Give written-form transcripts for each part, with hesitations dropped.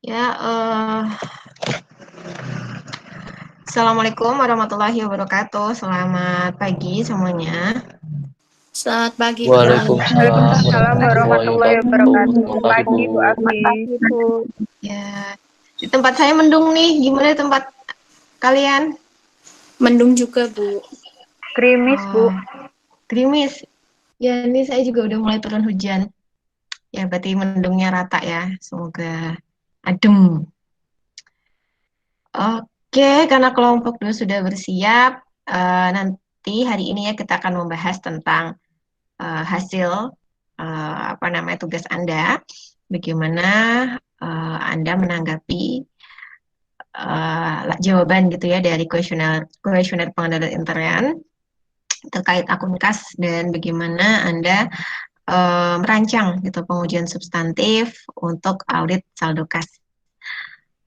Ya, Assalamualaikum warahmatullahi wabarakatuh. Selamat pagi semuanya. Selamat pagi, Bu. Waalaikumsalam Waalaikumsalam warahmatullahi warahmatullahi wabarakatuh. wabarakatuh. Selamat pagi, Bu. Pagi Bu Aki. Pagi, Bu. Ya, di tempat saya mendung nih. Gimana di tempat kalian? Mendung juga, Bu. Krimis Bu. Gerimis. Ya, ini saya juga udah mulai turun hujan. Ya, berarti mendungnya rata ya. Semoga adem. Oke, karena kelompok 2 sudah bersiap, nanti hari ini ya kita akan membahas tentang hasil tugas Anda, bagaimana Anda menanggapi jawaban gitu ya dari kuesioner pengendalian intern terkait akun kas dan bagaimana Anda merancang gitu pengujian substantif untuk audit saldo kas.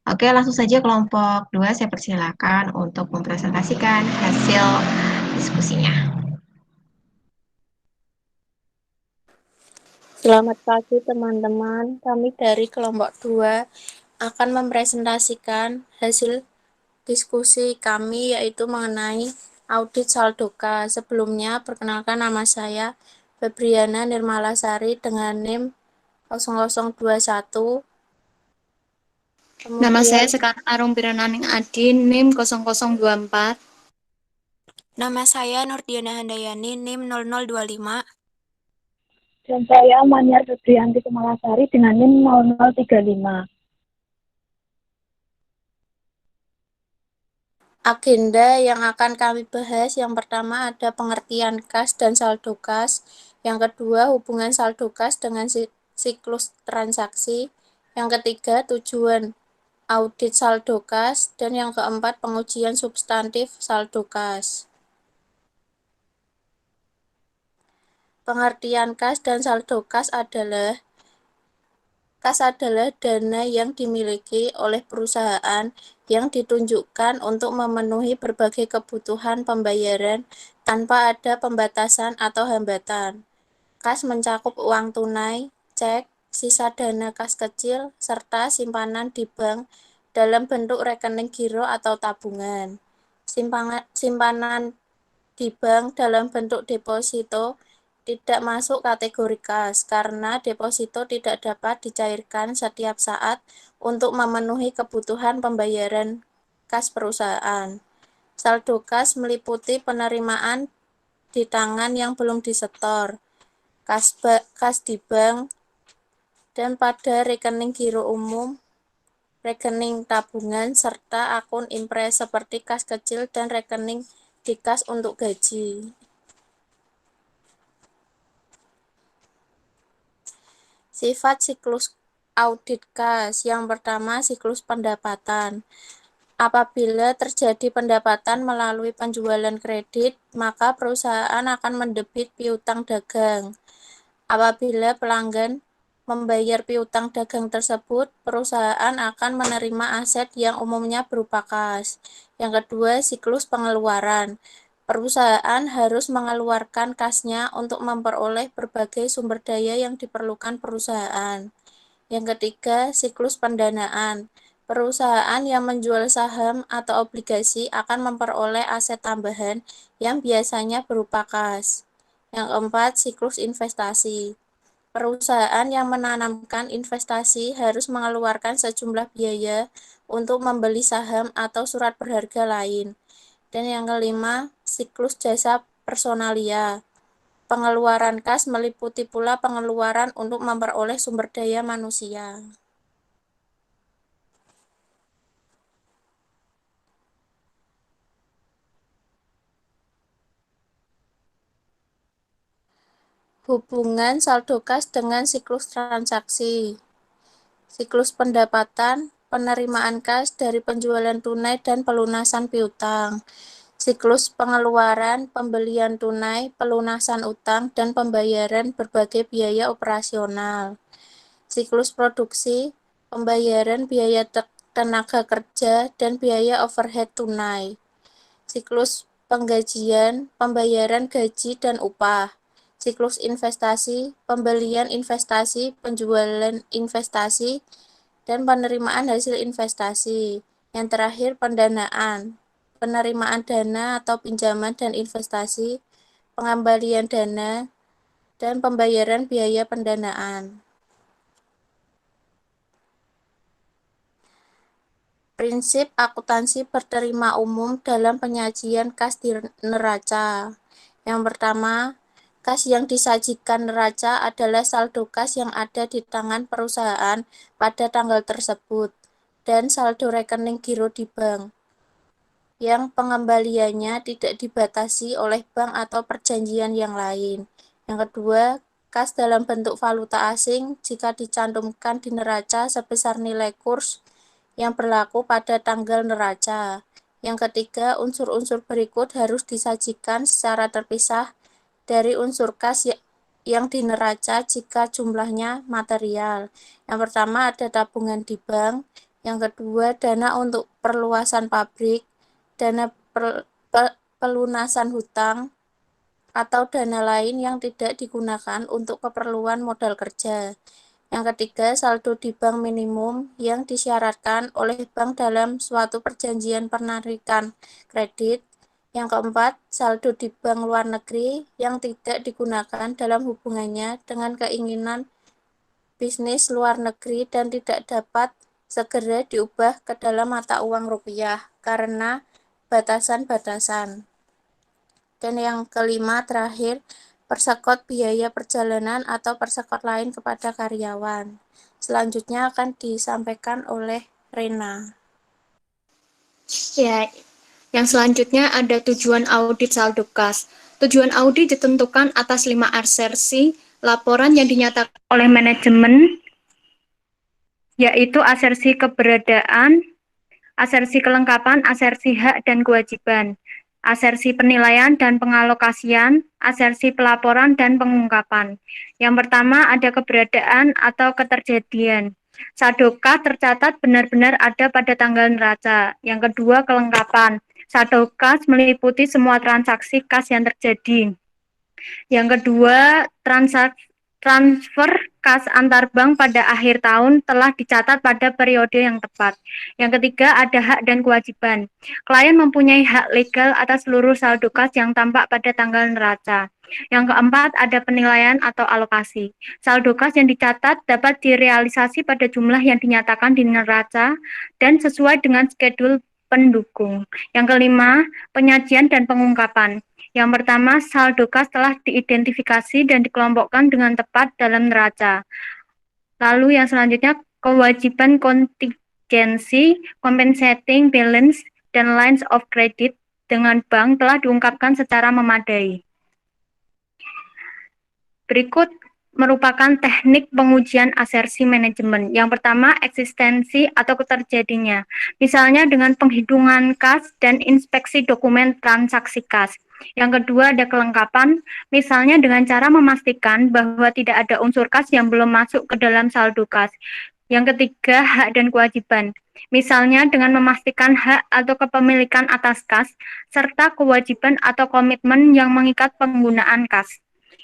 Oke, langsung saja kelompok 2 saya persilakan untuk mempresentasikan hasil diskusinya. Selamat pagi, teman-teman. Kami dari kelompok 2 akan mempresentasikan hasil diskusi kami, yaitu mengenai audit saldo kas. Sebelumnya, perkenalkan nama saya Febriana Nirmalasari dengan NIM 0021. Nama saya Sekar Arung Pirananing Adi, NIM 0024. Nama saya Nurdiana Handayani, NIM 0025. Dan saya Maniar Febrianti Kemalasari dengan NIM 0035. Agenda yang akan kami bahas, yang pertama ada pengertian kas dan saldo kas, yang kedua hubungan saldo kas dengan siklus transaksi, yang ketiga tujuan audit saldo kas, dan yang keempat pengujian substantif saldo kas. Pengertian kas dan saldo kas adalah dana yang dimiliki oleh perusahaan yang ditunjukkan untuk memenuhi berbagai kebutuhan pembayaran tanpa ada pembatasan atau hambatan. Kas mencakup uang tunai, cek, sisa dana kas kecil, serta simpanan di bank dalam bentuk rekening giro atau tabungan. Simpanan di bank dalam bentuk deposito tidak masuk kategori kas karena deposito tidak dapat dicairkan setiap saat untuk memenuhi kebutuhan pembayaran kas perusahaan. Saldo kas meliputi penerimaan di tangan yang belum disetor, kas di bank, dan pada rekening giro umum, rekening tabungan, serta akun impres seperti kas kecil dan rekening di kas untuk gaji. Sifat siklus audit kas. Yang pertama, siklus pendapatan. Apabila terjadi pendapatan melalui penjualan kredit, maka perusahaan akan mendebit piutang dagang. Apabila pelanggan membayar piutang dagang tersebut, perusahaan akan menerima aset yang umumnya berupa kas. Yang kedua, siklus pengeluaran. Perusahaan harus mengeluarkan kasnya untuk memperoleh berbagai sumber daya yang diperlukan perusahaan. Yang ketiga, siklus pendanaan. Perusahaan yang menjual saham atau obligasi akan memperoleh aset tambahan yang biasanya berupa kas. Yang keempat, siklus investasi. Perusahaan yang menanamkan investasi harus mengeluarkan sejumlah biaya untuk membeli saham atau surat berharga lain. Dan yang kelima, siklus jasa personalia. Pengeluaran kas meliputi pula pengeluaran untuk memperoleh sumber daya manusia. Hubungan saldo kas dengan siklus transaksi. Siklus pendapatan, penerimaan kas dari penjualan tunai dan pelunasan piutang. Siklus pengeluaran, pembelian tunai, pelunasan utang, dan pembayaran berbagai biaya operasional. Siklus produksi, pembayaran biaya tenaga kerja, dan biaya overhead tunai. Siklus penggajian, pembayaran gaji dan upah. Siklus investasi, pembelian investasi, penjualan investasi, dan penerimaan hasil investasi. Yang terakhir, pendanaan. Penerimaan dana atau pinjaman dan investasi, pengembalian dana, dan pembayaran biaya pendanaan. Prinsip akuntansi berterima umum dalam penyajian kas di neraca. Yang pertama, kas yang disajikan neraca adalah saldo kas yang ada di tangan perusahaan pada tanggal tersebut dan saldo rekening giro di bank yang pengembaliannya tidak dibatasi oleh bank atau perjanjian yang lain. Yang kedua, kas dalam bentuk valuta asing jika dicantumkan di neraca sebesar nilai kurs yang berlaku pada tanggal neraca. Yang ketiga, unsur-unsur berikut harus disajikan secara terpisah dari unsur kas yang di neraca jika jumlahnya material. Yang pertama ada tabungan di bank, yang kedua dana untuk perluasan pabrik, dana pelunasan hutang, atau dana lain yang tidak digunakan untuk keperluan modal kerja. Yang ketiga, saldo di bank minimum yang disyaratkan oleh bank dalam suatu perjanjian penarikan kredit. Yang keempat, saldo di bank luar negeri yang tidak digunakan dalam hubungannya dengan keinginan bisnis luar negeri dan tidak dapat segera diubah ke dalam mata uang rupiah karena batasan-batasan. Dan yang kelima terakhir, persekot biaya perjalanan atau persekot lain kepada karyawan. Selanjutnya akan disampaikan oleh Rena. Ya, yang selanjutnya ada tujuan audit saldo kas. Tujuan audit ditentukan atas 5 asersi laporan yang dinyatakan oleh manajemen, yaitu asersi keberadaan, asersi kelengkapan, asersi hak dan kewajiban, asersi penilaian dan pengalokasian, asersi pelaporan dan pengungkapan. Yang pertama ada keberadaan atau keterjadian. Saldo kas tercatat benar-benar ada pada tanggal neraca. Yang kedua kelengkapan. Saldo kas meliputi semua transaksi kas yang terjadi. Yang kedua transfer kas antar bank pada akhir tahun telah dicatat pada periode yang tepat. Yang ketiga ada hak dan kewajiban. Klien mempunyai hak legal atas seluruh saldo kas yang tampak pada tanggal neraca. Yang keempat ada penilaian atau alokasi. Saldo kas yang dicatat dapat direalisasi pada jumlah yang dinyatakan di neraca dan sesuai dengan skedul pendukung. Yang kelima, penyajian dan pengungkapan. Yang pertama, saldo kas telah diidentifikasi dan dikelompokkan dengan tepat dalam neraca. Lalu yang selanjutnya, kewajiban kontingensi, compensating balance, dan lines of credit dengan bank telah diungkapkan secara memadai. Berikut merupakan teknik pengujian asersi manajemen. Yang pertama, eksistensi atau keterjadinya. Misalnya dengan penghitungan kas dan inspeksi dokumen transaksi kas. Yang kedua ada kelengkapan, misalnya dengan cara memastikan bahwa tidak ada unsur kas yang belum masuk ke dalam saldo kas. Yang ketiga, hak dan kewajiban. Misalnya dengan memastikan hak atau kepemilikan atas kas, serta kewajiban atau komitmen yang mengikat penggunaan kas.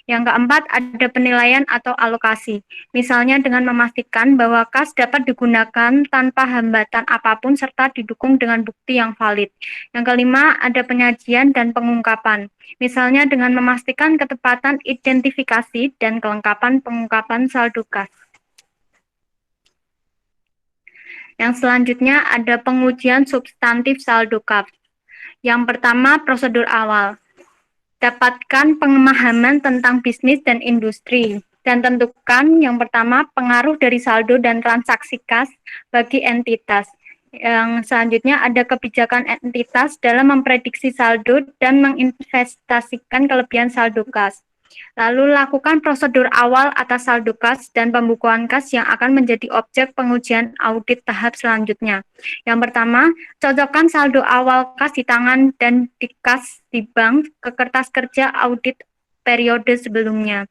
Yang keempat, ada penilaian atau alokasi. Misalnya dengan memastikan bahwa kas dapat digunakan tanpa hambatan apapun serta didukung dengan bukti yang valid. Yang kelima, ada penyajian dan pengungkapan. Misalnya dengan memastikan ketepatan identifikasi dan kelengkapan pengungkapan saldo kas. Yang selanjutnya ada pengujian substantif saldo kas. Yang pertama, prosedur awal. Dapatkan pemahaman tentang bisnis dan industri, dan tentukan yang pertama pengaruh dari saldo dan transaksi kas bagi entitas. Yang selanjutnya ada kebijakan entitas dalam memprediksi saldo dan menginvestasikan kelebihan saldo kas. Lalu lakukan prosedur awal atas saldo kas dan pembukuan kas yang akan menjadi objek pengujian audit tahap selanjutnya. Yang pertama, cocokkan saldo awal kas di tangan dan di kas di bank ke kertas kerja audit periode sebelumnya.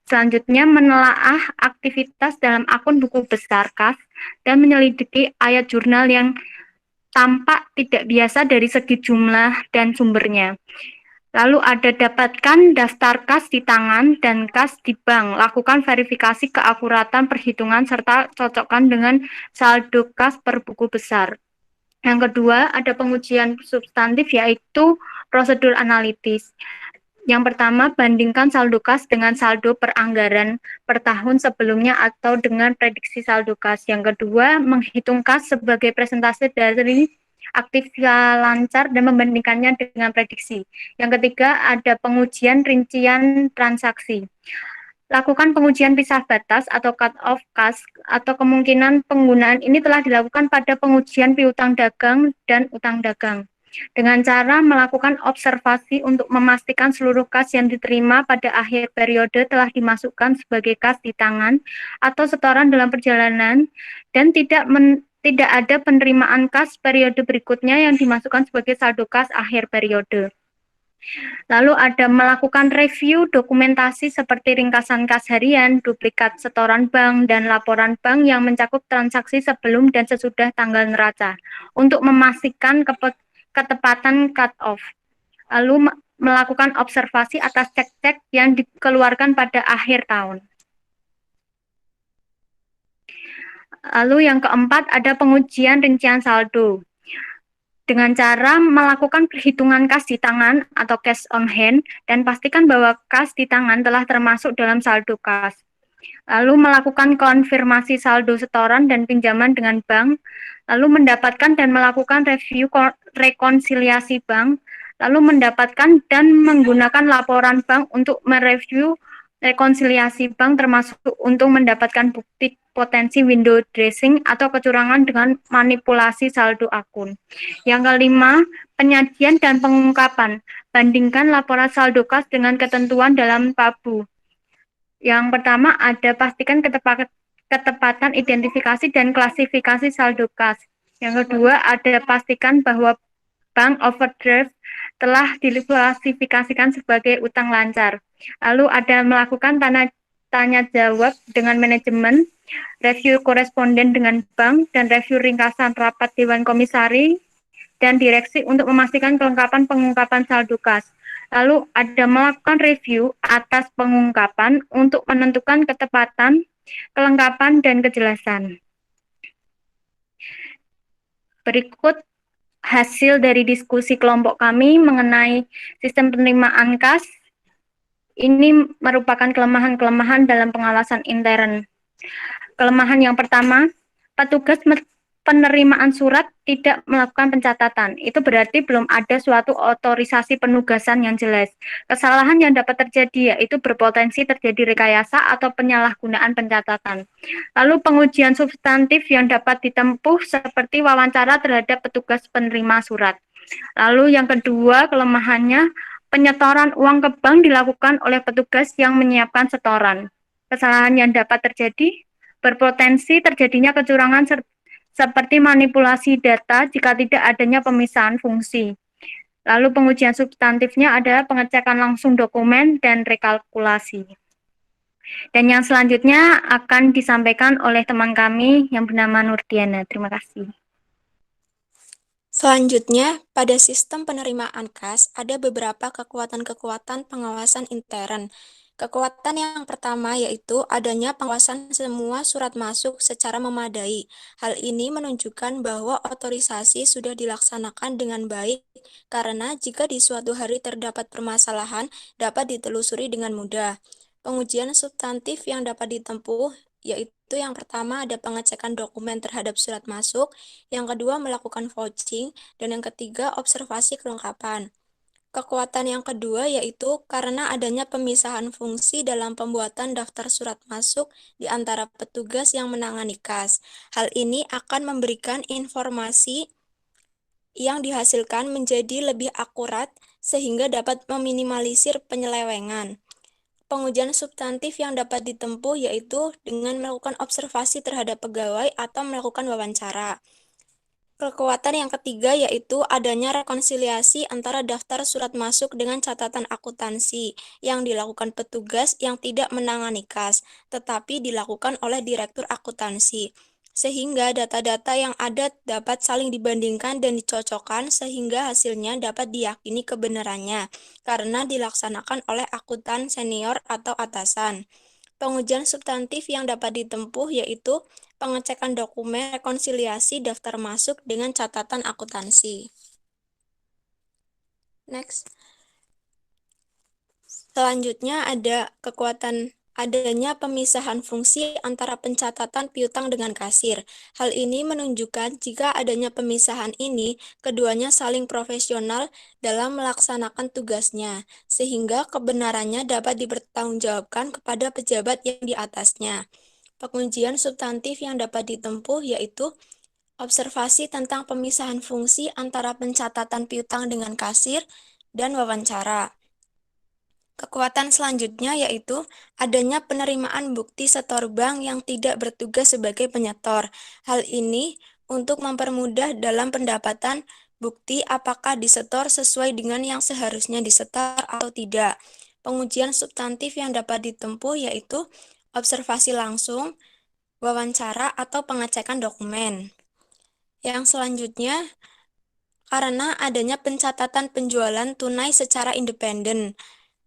Selanjutnya, menelaah aktivitas dalam akun buku besar kas dan menyelidiki ayat jurnal yang tampak tidak biasa dari segi jumlah dan sumbernya. Lalu ada dapatkan daftar kas di tangan dan kas di bank. Lakukan verifikasi keakuratan perhitungan serta cocokkan dengan saldo kas per buku besar. Yang kedua, ada pengujian substantif yaitu prosedur analitis. Yang pertama, bandingkan saldo kas dengan saldo per anggaran per tahun sebelumnya atau dengan prediksi saldo kas. Yang kedua, menghitung kas sebagai presentase dari aktivitas lancar dan membandingkannya dengan prediksi. Yang ketiga, ada pengujian rincian transaksi. Lakukan pengujian pisah batas atau cut-off kas atau kemungkinan penggunaan ini telah dilakukan pada pengujian piutang dagang dan utang dagang. Dengan cara melakukan observasi untuk memastikan seluruh kas yang diterima pada akhir periode telah dimasukkan sebagai kas di tangan atau setoran dalam perjalanan dan tidak ada penerimaan kas periode berikutnya yang dimasukkan sebagai saldo kas akhir periode. Lalu ada melakukan review dokumentasi seperti ringkasan kas harian, duplikat setoran bank, dan laporan bank yang mencakup transaksi sebelum dan sesudah tanggal neraca untuk memastikan ketepatan cut-off. Lalu melakukan observasi atas cek-cek yang dikeluarkan pada akhir tahun. Lalu yang keempat ada pengujian rincian saldo. Dengan cara melakukan perhitungan kas di tangan atau cash on hand dan pastikan bahwa kas di tangan telah termasuk dalam saldo kas. Lalu melakukan konfirmasi saldo setoran dan pinjaman dengan bank, lalu mendapatkan dan melakukan review rekonsiliasi bank, lalu mendapatkan dan menggunakan laporan bank untuk mereview rekonsiliasi bank termasuk untuk mendapatkan bukti potensi window dressing atau kecurangan dengan manipulasi saldo akun. Yang kelima, penyajian dan pengungkapan. Bandingkan laporan saldo kas dengan ketentuan dalam PABU. Yang pertama ada pastikan ketepatan identifikasi dan klasifikasi saldo kas. Yang kedua ada pastikan bahwa bank overdraft telah diklasifikasikan sebagai utang lancar. Lalu ada melakukan tanya jawab dengan manajemen, review koresponden dengan bank, dan review ringkasan rapat Dewan Komisari dan direksi untuk memastikan kelengkapan pengungkapan saldo kas. Lalu ada melakukan review atas pengungkapan untuk menentukan ketepatan, kelengkapan, dan kejelasan. Berikut hasil dari diskusi kelompok kami mengenai sistem penerimaan kas. Ini merupakan kelemahan-kelemahan dalam pengawasan intern. Kelemahan yang pertama, petugas penerimaan surat tidak melakukan pencatatan. Itu berarti belum ada suatu otorisasi penugasan yang jelas. Kesalahan yang dapat terjadi yaitu berpotensi terjadi rekayasa atau penyalahgunaan pencatatan. Lalu pengujian substantif yang dapat ditempuh seperti wawancara terhadap petugas penerima surat. Lalu yang kedua, kelemahannya penyetoran uang ke bank dilakukan oleh petugas yang menyiapkan setoran. Kesalahan yang dapat terjadi berpotensi terjadinya kecurangan seperti manipulasi data jika tidak adanya pemisahan fungsi. Lalu pengujian substantifnya adalah pengecekan langsung dokumen dan rekalkulasi. Dan yang selanjutnya akan disampaikan oleh teman kami yang bernama Nurdiana. Terima kasih. Selanjutnya, pada sistem penerimaan kas ada beberapa kekuatan-kekuatan pengawasan intern. Kekuatan yang pertama yaitu adanya pengawasan semua surat masuk secara memadai. Hal ini menunjukkan bahwa otorisasi sudah dilaksanakan dengan baik karena jika di suatu hari terdapat permasalahan dapat ditelusuri dengan mudah. Pengujian substantif yang dapat ditempuh yaitu yang pertama ada pengecekan dokumen terhadap surat masuk, yang kedua melakukan vouching, dan yang ketiga observasi kelengkapan. Kekuatan yang kedua yaitu karena adanya pemisahan fungsi dalam pembuatan daftar surat masuk di antara petugas yang menangani kas. Hal ini akan memberikan informasi yang dihasilkan menjadi lebih akurat sehingga dapat meminimalisir penyelewengan. Pengujian substantif yang dapat ditempuh yaitu dengan melakukan observasi terhadap pegawai atau melakukan wawancara. Kekuatan yang ketiga yaitu adanya rekonsiliasi antara daftar surat masuk dengan catatan akuntansi yang dilakukan petugas yang tidak menangani kas, tetapi dilakukan oleh direktur akuntansi. sehingga data-data yang ada dapat saling dibandingkan dan dicocokkan sehingga hasilnya dapat diyakini kebenarannya karena dilaksanakan oleh akuntan senior atau atasan. Pengujian substantif yang dapat ditempuh yaitu pengecekan dokumen rekonsiliasi daftar masuk dengan catatan akuntansi. Next. Selanjutnya ada adanya pemisahan fungsi antara pencatatan piutang dengan kasir. Hal ini menunjukkan jika adanya pemisahan ini, keduanya saling profesional dalam melaksanakan tugasnya, sehingga kebenarannya dapat dipertanggungjawabkan kepada pejabat yang di atasnya. Pengujian substantif yang dapat ditempuh yaitu observasi tentang pemisahan fungsi antara pencatatan piutang dengan kasir dan wawancara. Kekuatan selanjutnya yaitu adanya penerimaan bukti setor bank yang tidak bertugas sebagai penyetor. Hal ini untuk mempermudah dalam pendapatan bukti apakah disetor sesuai dengan yang seharusnya disetor atau tidak. Pengujian substantif yang dapat ditempuh yaitu observasi langsung, wawancara, atau pengecekan dokumen. Yang selanjutnya, karena adanya pencatatan penjualan tunai secara independen,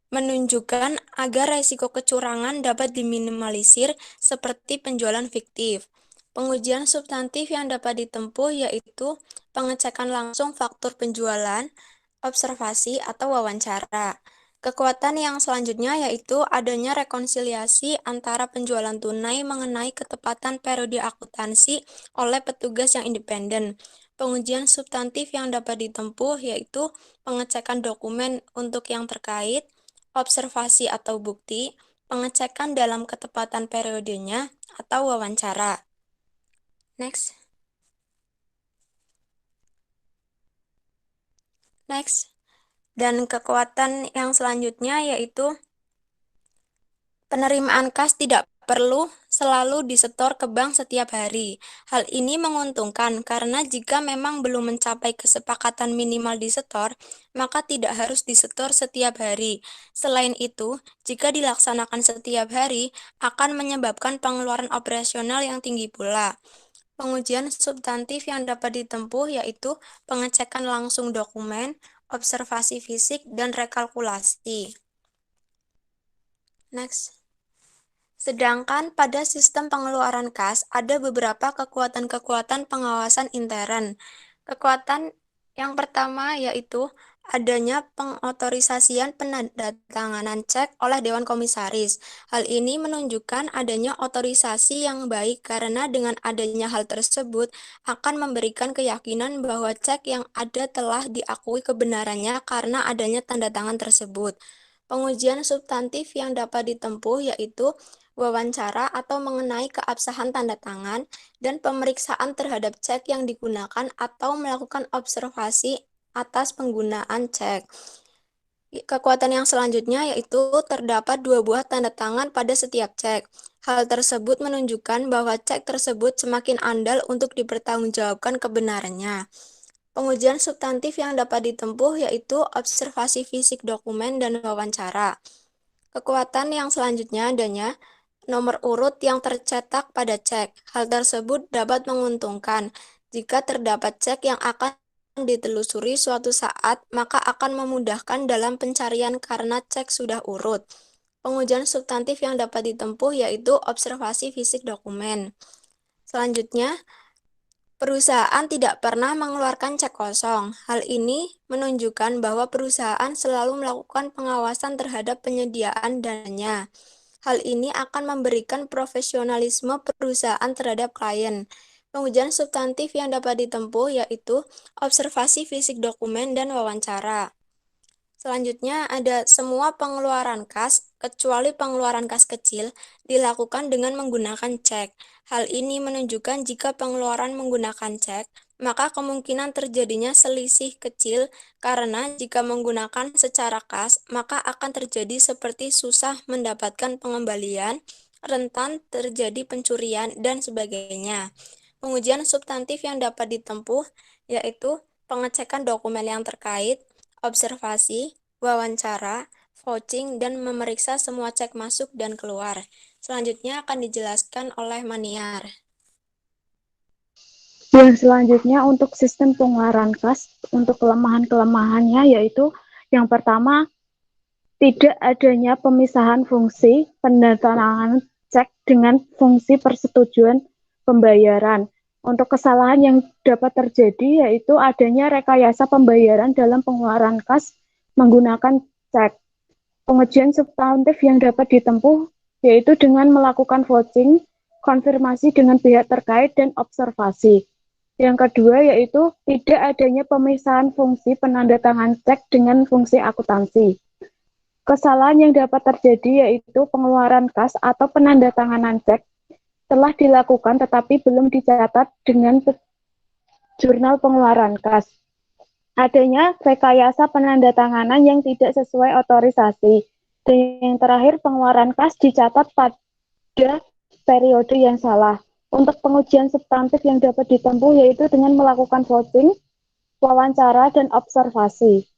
menunjukkan agar resiko kecurangan dapat diminimalisir seperti penjualan fiktif. Pengujian substantif yang dapat ditempuh yaitu pengecekan langsung faktur penjualan, observasi, atau wawancara. Kekuatan yang selanjutnya yaitu adanya rekonsiliasi antara penjualan tunai mengenai ketepatan periode akuntansi oleh petugas yang independen. Pengujian substantif yang dapat ditempuh yaitu pengecekan dokumen untuk yang terkait, observasi atau bukti, pengecekan dalam ketepatan periodenya, atau wawancara. Next. Dan kekuatan yang selanjutnya yaitu penerimaan kas tidak perlu selalu disetor ke bank setiap hari. Hal ini menguntungkan karena jika memang belum mencapai kesepakatan minimal disetor, maka tidak harus disetor setiap hari. Selain itu, jika dilaksanakan setiap hari, akan menyebabkan pengeluaran operasional yang tinggi pula. Pengujian substantif yang dapat ditempuh yaitu pengecekan langsung dokumen, observasi fisik, dan rekalkulasi. Next. Sedangkan pada sistem pengeluaran kas ada beberapa kekuatan-kekuatan pengawasan intern. Kekuatan yang pertama yaitu adanya pengotorisasian penandatanganan cek oleh Dewan Komisaris. Hal ini menunjukkan adanya otorisasi yang baik karena dengan adanya hal tersebut akan memberikan keyakinan bahwa cek yang ada telah diakui kebenarannya karena adanya tanda tangan tersebut. Pengujian substantif yang dapat ditempuh yaitu wawancara atau mengenai keabsahan tanda tangan, dan pemeriksaan terhadap cek yang digunakan atau melakukan observasi atas penggunaan cek. Kekuatan yang selanjutnya yaitu terdapat 2 buah tanda tangan pada setiap cek. Hal tersebut menunjukkan bahwa cek tersebut semakin andal untuk dipertanggungjawabkan kebenarannya. Pengujian substantif yang dapat ditempuh yaitu observasi fisik dokumen dan wawancara. Kekuatan yang selanjutnya adanya nomor urut yang tercetak pada cek. Hal tersebut dapat menguntungkan. Jika terdapat cek yang akan ditelusuri suatu saat, maka akan memudahkan dalam pencarian karena cek sudah urut. Pengujian substantif yang dapat ditempuh yaitu observasi fisik dokumen. Selanjutnya, perusahaan tidak pernah mengeluarkan cek kosong. Hal ini menunjukkan bahwa perusahaan selalu melakukan pengawasan terhadap penyediaan dananya. Hal ini akan memberikan profesionalisme perusahaan terhadap klien. Pengujian substantif yang dapat ditempuh yaitu observasi fisik dokumen dan wawancara. Selanjutnya ada semua pengeluaran kas, kecuali pengeluaran kas kecil, dilakukan dengan menggunakan cek. Hal ini menunjukkan jika pengeluaran menggunakan cek, maka kemungkinan terjadinya selisih kecil karena jika menggunakan secara kas, maka akan terjadi seperti susah mendapatkan pengembalian, rentan terjadi pencurian, dan sebagainya. Pengujian substantif yang dapat ditempuh yaitu pengecekan dokumen yang terkait, observasi, wawancara, vouching, dan memeriksa semua cek masuk dan keluar. Selanjutnya akan dijelaskan oleh Maniar. Yang selanjutnya untuk sistem pengeluaran kas, untuk kelemahan-kelemahannya yaitu yang pertama, tidak adanya pemisahan fungsi pendatanganan cek dengan fungsi persetujuan pembayaran. Untuk kesalahan yang dapat terjadi yaitu adanya rekayasa pembayaran dalam pengeluaran kas menggunakan cek. Pengujian substantif yang dapat ditempuh yaitu dengan melakukan vouching, konfirmasi dengan pihak terkait, dan observasi. Yang kedua yaitu tidak adanya pemisahan fungsi penandatangan cek dengan fungsi akuntansi. Kesalahan yang dapat terjadi yaitu pengeluaran kas atau penandatanganan cek telah dilakukan tetapi belum dicatat dengan jurnal pengeluaran kas. Adanya rekayasa penandatanganan yang tidak sesuai otorisasi. Dan yang terakhir, pengeluaran kas dicatat pada periode yang salah. Untuk pengujian substantif yang dapat ditempuh yaitu dengan melakukan vouching, wawancara, dan observasi.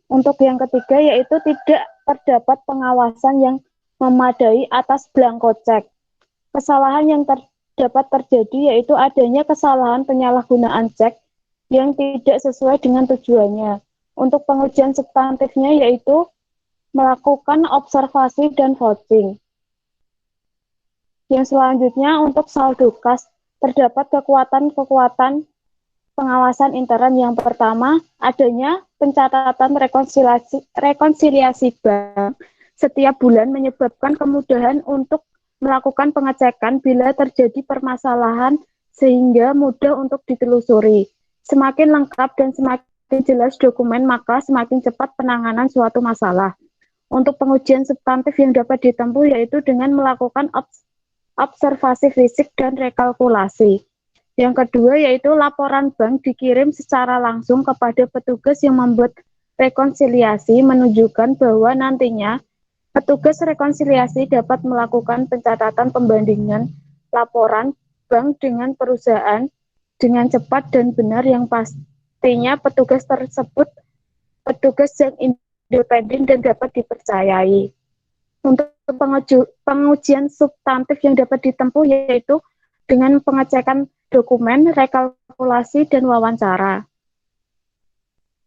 Untuk yang ketiga yaitu tidak terdapat pengawasan yang memadai atas blanko cek. Kesalahan yang dapat terjadi yaitu adanya kesalahan penyalahgunaan cek yang tidak sesuai dengan tujuannya. Untuk pengujian substantifnya yaitu melakukan observasi dan vouching. Yang selanjutnya untuk saldo kas, terdapat kekuatan-kekuatan pengawasan intern. Yang pertama, adanya pencatatan rekonsiliasi bank setiap bulan menyebabkan kemudahan untuk melakukan pengecekan bila terjadi permasalahan sehingga mudah untuk ditelusuri. Semakin lengkap dan semakin jelas dokumen, maka semakin cepat penanganan suatu masalah. Untuk pengujian substantif yang dapat ditempuh yaitu dengan melakukan observasi fisik dan rekalkulasi. Yang kedua yaitu laporan bank dikirim secara langsung kepada petugas yang membuat rekonsiliasi, menunjukkan bahwa nantinya petugas rekonsiliasi dapat melakukan pencatatan pembandingan laporan bank dengan perusahaan dengan cepat dan benar, yang pastinya petugas tersebut petugas yang independen dan dapat dipercayai. Untuk pengujian substantif yang dapat ditempuh yaitu dengan pengecekan dokumen, rekalkulasi, dan wawancara.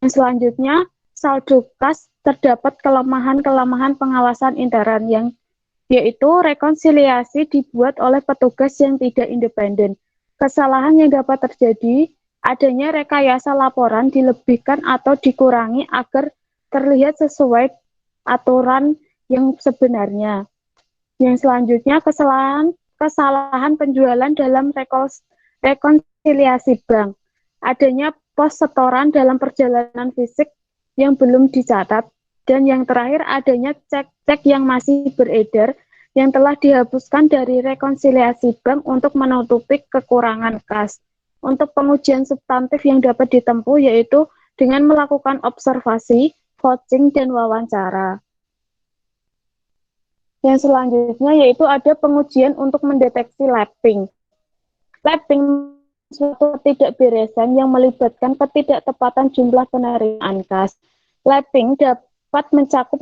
Yang selanjutnya, saldo kas, terdapat kelemahan-kelemahan pengawasan intern yang yaitu rekonsiliasi dibuat oleh petugas yang tidak independen. Kesalahan yang dapat terjadi adanya rekayasa laporan dilebihkan atau dikurangi agar terlihat sesuai aturan yang sebenarnya. Yang selanjutnya, kesalahan penjualan dalam rekonsiliasi bank. Adanya pos setoran dalam perjalanan fisik yang belum dicatat. Dan yang terakhir, adanya cek-cek yang masih beredar yang telah dihapuskan dari rekonsiliasi bank untuk menutupi kekurangan kas. Untuk pengujian substantif yang dapat ditempuh yaitu dengan melakukan observasi, vouching, dan wawancara. Yang selanjutnya yaitu ada pengujian untuk mendeteksi lapping. Lapping suatu ketidakberesan yang melibatkan ketidaktepatan jumlah penerimaan kas. Lapping dapat mencakup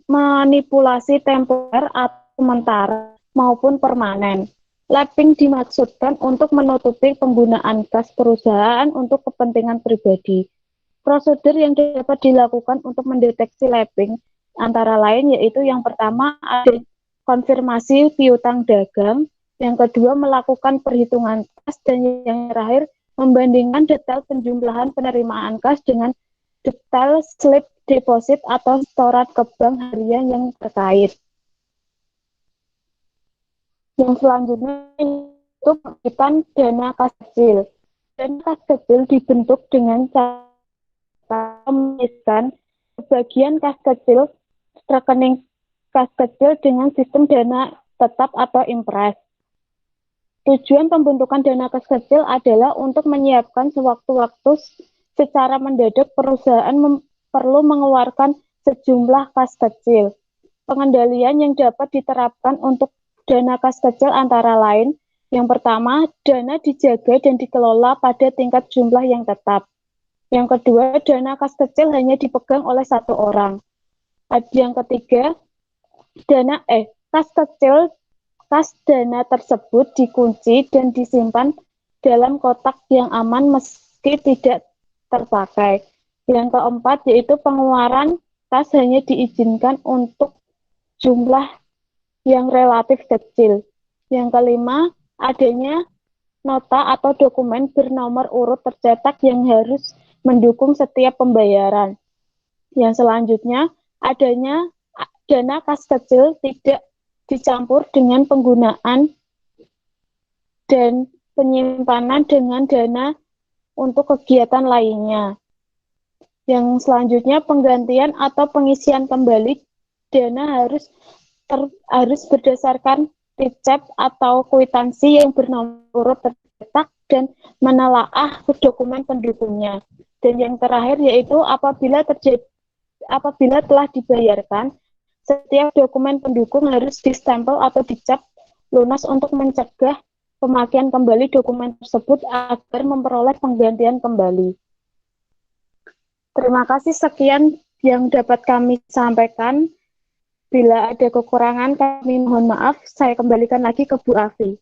manipulasi temporer atau sementara maupun permanen. Lapping dimaksudkan untuk menutupi penggunaan kas perusahaan untuk kepentingan pribadi. Prosedur yang dapat dilakukan untuk mendeteksi lapping antara lain yaitu yang pertama ada konfirmasi piutang dagang, yang kedua melakukan perhitungan kas, dan yang terakhir membandingkan detail penjumlahan penerimaan kas dengan detail slip deposit atau setoran ke bank harian yang terkait. Yang selanjutnya itu penerbitan dana kas kecil. Dana kas kecil dibentuk dengan cara memisahkan sebagian kas kecil rekening kas kecil dengan sistem dana tetap atau impres. Tujuan pembentukan dana kas kecil adalah untuk menyiapkan sewaktu-waktu secara mendadak perusahaan perlu mengeluarkan sejumlah kas kecil. Pengendalian yang dapat diterapkan untuk dana kas kecil antara lain, yang pertama, dana dijaga dan dikelola pada tingkat jumlah yang tetap. Yang kedua, dana kas kecil hanya dipegang oleh satu orang. Yang ketiga, kas dana tersebut dikunci dan disimpan dalam kotak yang aman meski tidak terpakai. Yang keempat yaitu pengeluaran kas hanya diizinkan untuk jumlah yang relatif kecil. Yang kelima, adanya nota atau dokumen bernomor urut tercetak yang harus mendukung setiap pembayaran. Yang selanjutnya, adanya dana kas kecil tidak dicampur dengan penggunaan dan penyimpanan dengan dana untuk kegiatan lainnya. Yang selanjutnya, penggantian atau pengisian kembali dana harus berdasarkan recep atau kwitansi yang bernomor urut tercetak dan menelaah dokumen pendukungnya. Dan yang terakhir yaitu apabila telah dibayarkan, setiap dokumen pendukung harus distempel atau dicap lunas untuk mencegah pemakaian kembali dokumen tersebut agar memperoleh penggantian kembali. Terima kasih, sekian yang dapat kami sampaikan. Bila ada kekurangan, kami mohon maaf. Saya kembalikan lagi ke Bu Afi.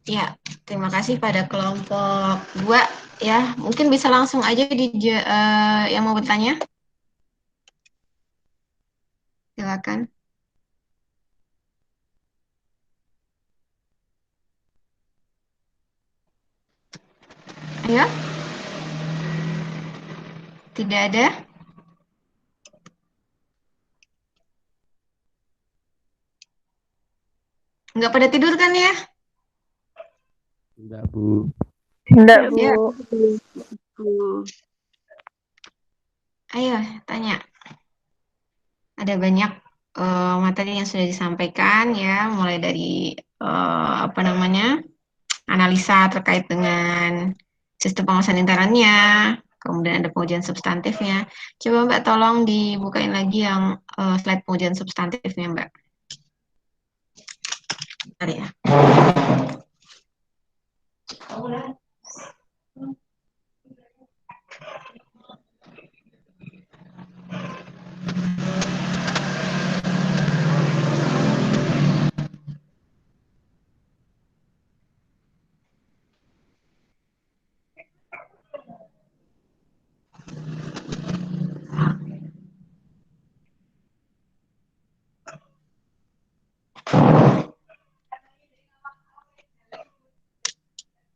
Ya, terima kasih pada kelompok 2 ya. Mungkin bisa langsung aja yang mau bertanya. Silakan. Ayo. Tidak ada? Nggak pada tidur kan ya? Enggak, Bu. Enggak, Bu. Ya. Ayo, tanya. Ada banyak materi yang sudah disampaikan ya, mulai dari analisa terkait dengan sistem pengawasan internnya, kemudian ada pengujian substantifnya. Coba Mbak tolong dibukain lagi yang slide pengujian substantifnya, Mbak. Bentar ya.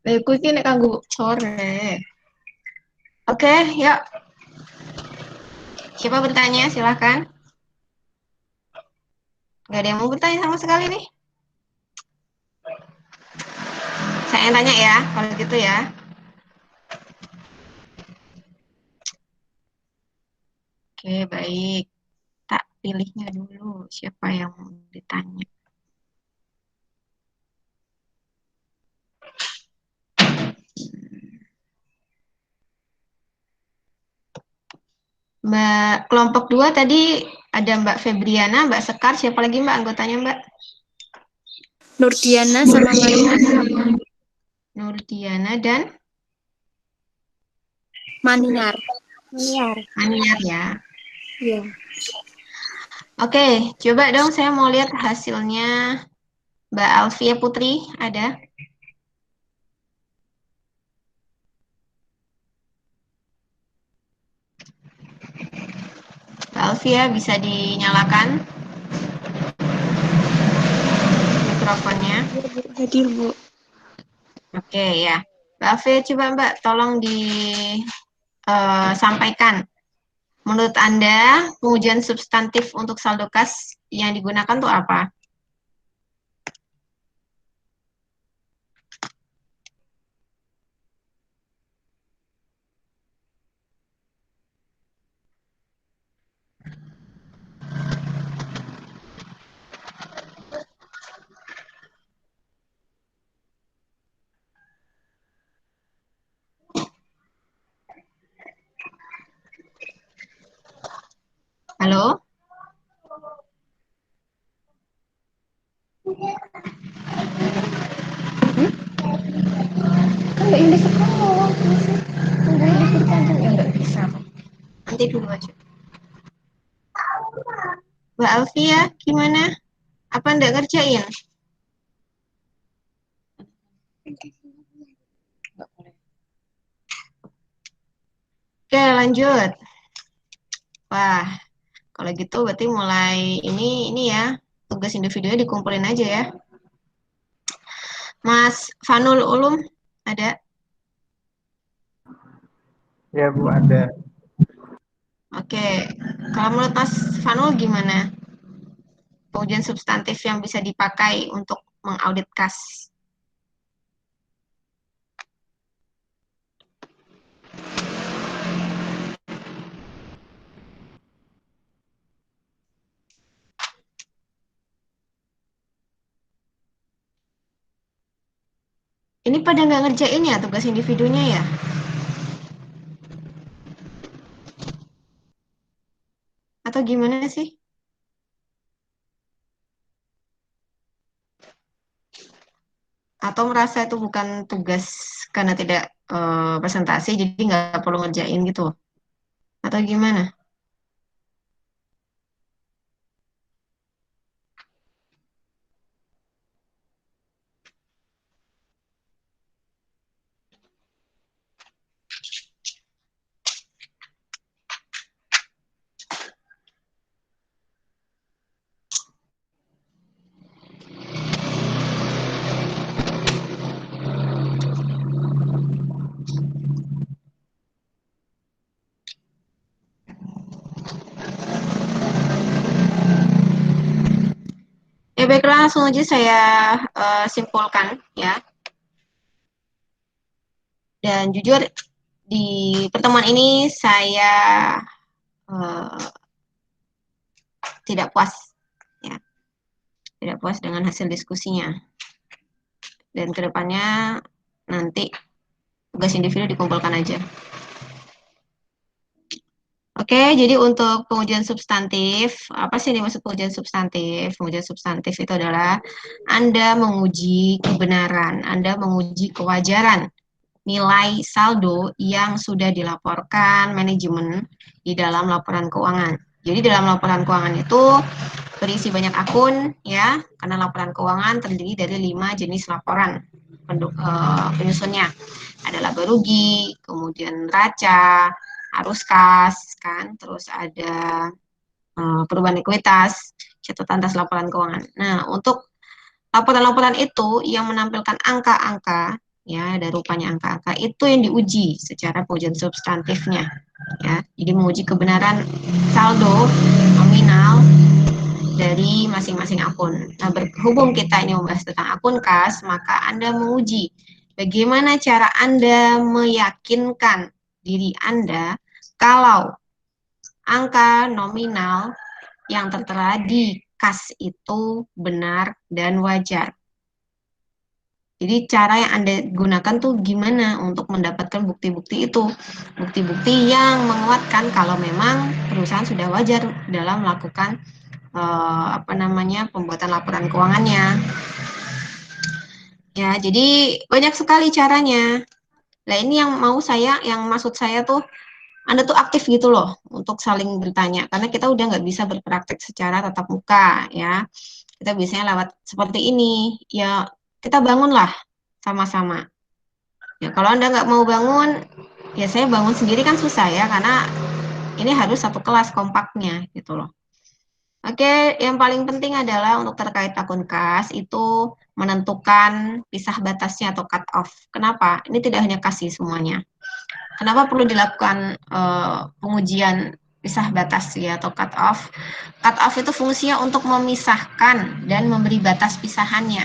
Aku ini kanggo sore. Oke, yuk. Siapa bertanya? Silahkan. Nggak ada yang mau bertanya sama sekali nih. Saya yang tanya ya, kalau gitu ya. Oke, baik. Tak pilihnya dulu siapa yang mau ditanya. Mbak kelompok 2 tadi ada Mbak Febriana, Mbak Sekar, siapa lagi Mbak anggotanya Mbak? Nurdiana sama Maniar. Nurdiana dan Maniar. Maniar ya. Iya. Oke, coba dong saya mau lihat hasilnya. Mbak Alfia Putri ada? Mbak Alfia bisa dinyalakan mikrofonnya. Hadir, Bu. Oke ya. Mbak Alfia coba Mbak tolong disampaikan. Menurut Anda pengujian substantif untuk saldo kas yang digunakan tuh apa? Halo? Enggak yang di sekolah. Enggak yang di kantor. Ya enggak bisa. Nanti dulu aja. Mbak Alfia, gimana? Apa enggak ngerjain? Oke, lanjut. Wah, kalau gitu berarti mulai ini ya, tugas individunya dikumpulin aja ya. Mas Fanul Ulum, ada? Ya Bu, ada. Oke, kalau menurut Mas Fanul gimana? Pengujian substantif yang bisa dipakai untuk mengaudit kas. Ini pada nggak ngerjain ya tugas individunya ya? Atau gimana sih? Atau merasa itu bukan tugas karena tidak presentasi, jadi nggak perlu ngerjain gitu? Atau gimana? Ya baiklah, langsung aja saya simpulkan ya. Dan jujur di pertemuan ini saya tidak puas ya, tidak puas dengan hasil diskusinya. Dan kedepannya nanti tugas individu dikumpulkan aja. Oke, jadi untuk pengujian substantif, apa sih yang dimaksud pengujian substantif? Pengujian substantif itu adalah Anda menguji kebenaran, Anda menguji kewajaran nilai saldo yang sudah dilaporkan manajemen di dalam laporan keuangan. Jadi dalam laporan keuangan itu berisi banyak akun ya, karena laporan keuangan terdiri dari 5 jenis laporan penyusunnya. Ada laba rugi, kemudian neraca, arus kas, kan, terus ada perubahan ekuitas, catatan atas laporan keuangan. Nah, untuk laporan-laporan itu yang menampilkan angka-angka, ya, ada rupanya angka-angka, itu yang diuji secara pengujian substantifnya, ya. Jadi menguji kebenaran saldo nominal dari masing-masing akun. Nah, berhubung kita ini membahas tentang akun kas, maka Anda menguji bagaimana cara Anda meyakinkan diri Anda kalau angka nominal yang tertera di kas itu benar dan wajar. Jadi cara yang Anda gunakan tuh gimana untuk mendapatkan bukti-bukti itu. Bukti-bukti yang menguatkan kalau memang perusahaan sudah wajar dalam melakukan pembuatan laporan keuangannya. Ya, jadi banyak sekali caranya. Nah, ini yang maksud saya tuh Anda tuh aktif gitu loh untuk saling bertanya, karena kita udah nggak bisa berpraktek secara tatap muka ya. Kita biasanya lewat seperti ini, ya kita bangunlah sama-sama. Ya kalau Anda nggak mau bangun, ya saya bangun sendiri kan susah ya, karena ini harus satu kelas kompaknya gitu loh. Oke, yang paling penting adalah untuk terkait akun kas itu menentukan pisah batasnya atau cut off. Kenapa? Ini tidak hanya kasih semuanya. Kenapa perlu dilakukan pengujian pisah batas ya atau cut off? Cut off itu fungsinya untuk memisahkan dan memberi batas pisahannya.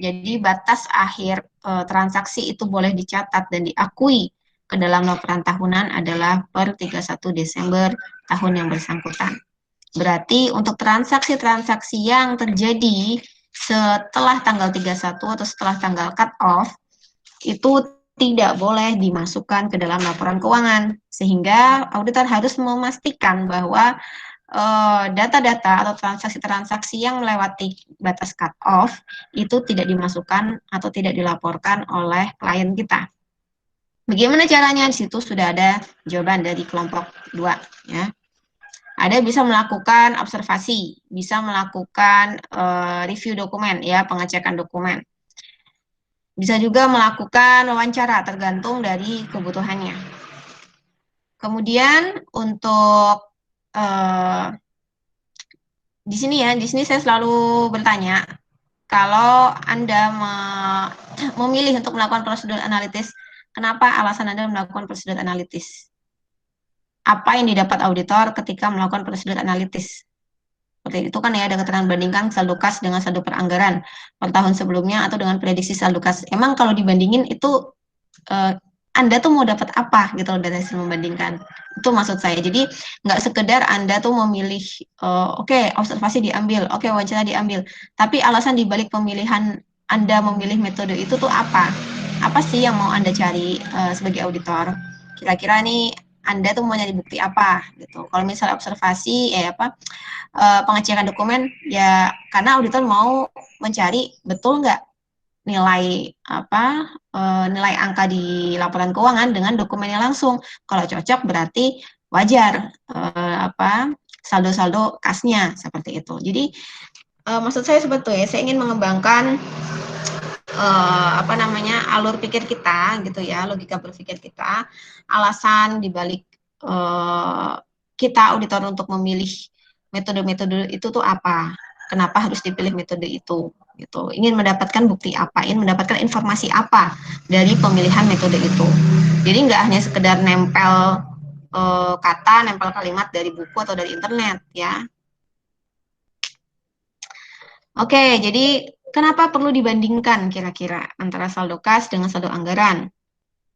Jadi batas akhir transaksi itu boleh dicatat dan diakui ke dalam laporan tahunan adalah per 31 Desember tahun yang bersangkutan. Berarti untuk transaksi-transaksi yang terjadi setelah tanggal 31 atau setelah tanggal cut off itu tidak boleh dimasukkan ke dalam laporan keuangan, sehingga auditor harus memastikan bahwa data-data atau transaksi-transaksi yang melewati batas cut off itu tidak dimasukkan atau tidak dilaporkan oleh klien kita. Bagaimana caranya? Di situ sudah ada jawaban dari kelompok 2 ya. Ada bisa melakukan observasi, bisa melakukan review dokumen ya, pengecekan dokumen. Bisa juga melakukan wawancara tergantung dari kebutuhannya. Kemudian untuk di sini saya selalu bertanya, kalau Anda memilih untuk melakukan prosedur analitis, kenapa alasan Anda melakukan prosedur analitis? Apa yang didapat auditor ketika melakukan prosedur analitis? Seperti itu kan ya, ada keterangan bandingkan saldo kas dengan saldo peranggaran per tahun sebelumnya atau dengan prediksi saldo kas. Emang kalau dibandingin itu Anda tuh mau dapat apa gitu loh dari hasil membandingkan. Itu maksud saya. Jadi nggak sekedar Anda tuh memilih, oke, observasi diambil, oke, wawancara diambil. Tapi alasan dibalik pemilihan Anda memilih metode itu tuh apa? Apa sih yang mau Anda cari sebagai auditor? Kira-kira nih Anda tuh mau nyari bukti apa gitu. Kalau misalnya observasi, pengecekan dokumen, ya karena auditor mau mencari betul nggak nilai nilai angka di laporan keuangan dengan dokumennya langsung. Kalau cocok berarti wajar saldo-saldo kasnya seperti itu. Jadi maksud saya sebetulnya saya ingin mengembangkan alur pikir kita gitu ya, logika berpikir kita, alasan dibalik kita auditor untuk memilih metode-metode itu tuh apa? Kenapa harus dipilih metode itu? Gitu. Ingin mendapatkan bukti apa? Ingin mendapatkan informasi apa dari pemilihan metode itu? Jadi nggak hanya sekedar nempel kata, nempel kalimat dari buku atau dari internet ya. Oke, jadi kenapa perlu dibandingkan kira-kira antara saldo kas dengan saldo anggaran?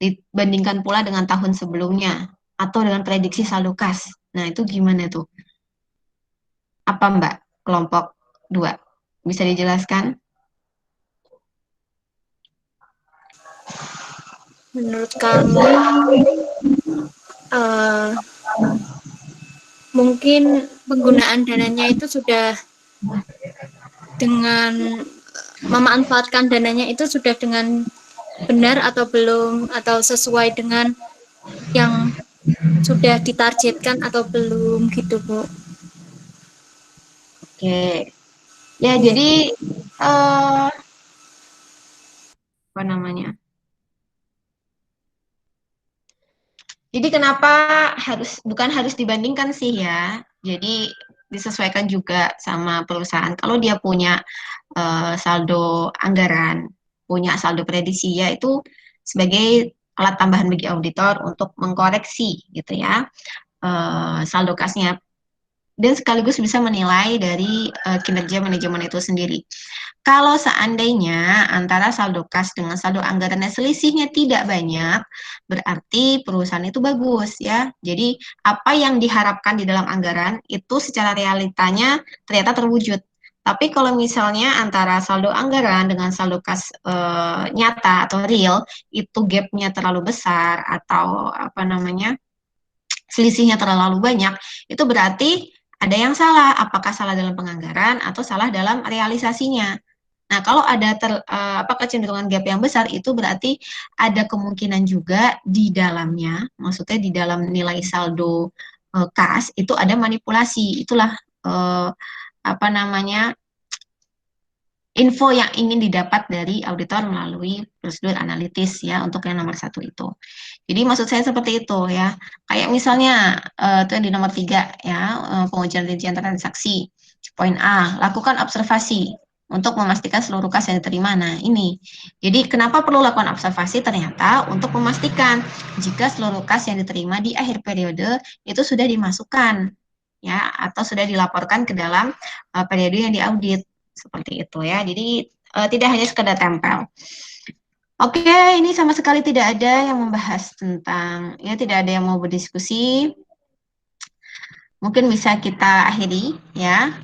Dibandingkan pula dengan tahun sebelumnya atau dengan prediksi saldo kas. Nah, itu gimana tuh? Apa Mbak? Kelompok 2. Bisa dijelaskan? Menurut kami, mungkin penggunaan dananya itu sudah dengan memanfaatkan dananya itu sudah dengan benar atau belum, atau sesuai dengan yang sudah ditargetkan atau belum gitu, Bu. Oke. Ya, jadi apa namanya? Jadi kenapa bukan harus dibandingkan sih ya. Jadi disesuaikan juga sama perusahaan. Kalau dia punya saldo anggaran, punya saldo prediksi, ya itu sebagai alat tambahan bagi auditor untuk mengkoreksi gitu ya saldo kasnya dan sekaligus bisa menilai dari kinerja manajemen itu sendiri. Kalau seandainya antara saldo kas dengan saldo anggarannya selisihnya tidak banyak, berarti perusahaan itu bagus ya. Jadi apa yang diharapkan di dalam anggaran itu secara realitanya ternyata terwujud. Tapi kalau misalnya antara saldo anggaran dengan saldo kas nyata atau real itu gapnya terlalu besar atau selisihnya terlalu banyak, itu berarti ada yang salah. Apakah salah dalam penganggaran atau salah dalam realisasinya? Nah, kalau ada kecenderungan gap yang besar, itu berarti ada kemungkinan juga di dalamnya, maksudnya di dalam nilai saldo kas itu ada manipulasi. Itulah info yang ingin didapat dari auditor melalui prosedur analitis ya untuk yang nomor 1 itu. Jadi maksud saya seperti itu ya. Kayak misalnya itu yang di nomor 3 ya, pengujian rincian transaksi. Poin A, lakukan observasi untuk memastikan seluruh kas yang diterima. Nah, ini. Jadi kenapa perlu lakukan observasi? Ternyata untuk memastikan jika seluruh kas yang diterima di akhir periode itu sudah dimasukkan ya atau sudah dilaporkan ke dalam periode yang diaudit. Seperti itu ya. Jadi tidak hanya sekedar tempel. Oke, ini sama sekali tidak ada yang membahas tentang, ya tidak ada yang mau berdiskusi. Mungkin bisa kita akhiri ya,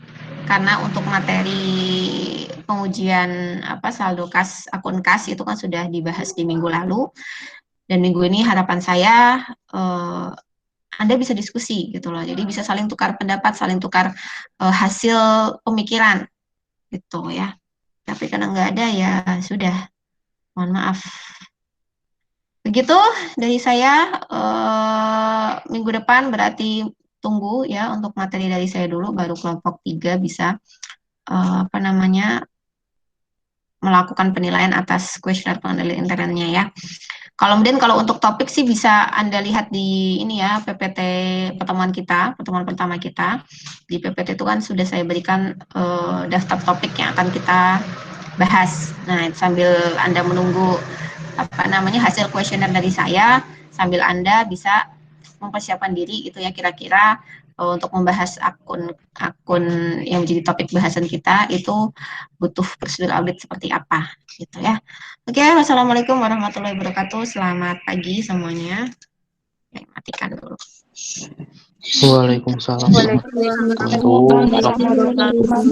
karena untuk materi pengujian saldo kas, akun kas itu kan sudah dibahas di minggu lalu. Dan minggu ini harapan saya Anda bisa diskusi gitu loh. Jadi bisa saling tukar pendapat, saling tukar hasil pemikiran gitu ya. Tapi karena nggak ada ya sudah, mohon maaf. Begitu dari saya, minggu depan berarti tunggu ya untuk materi dari saya dulu, baru kelompok 3 bisa melakukan penilaian atas kuesioner pengendalian internnya ya. Kemudian kalau untuk topik sih bisa Anda lihat di ini ya, PPT pertemuan pertama kita. Di PPT itu kan sudah saya berikan daftar topik yang akan kita bahas. Nah, sambil Anda menunggu hasil kuesioner dari saya, sambil Anda bisa mempersiapkan diri gitu ya, kira-kira untuk membahas akun yang menjadi topik bahasan kita itu butuh prosedur audit seperti apa gitu ya. Oke, wassalamualaikum warahmatullahi wabarakatuh. Selamat pagi semuanya. Matikan dulu. Waalaikumsalam warahmatullahi wabarakatuh.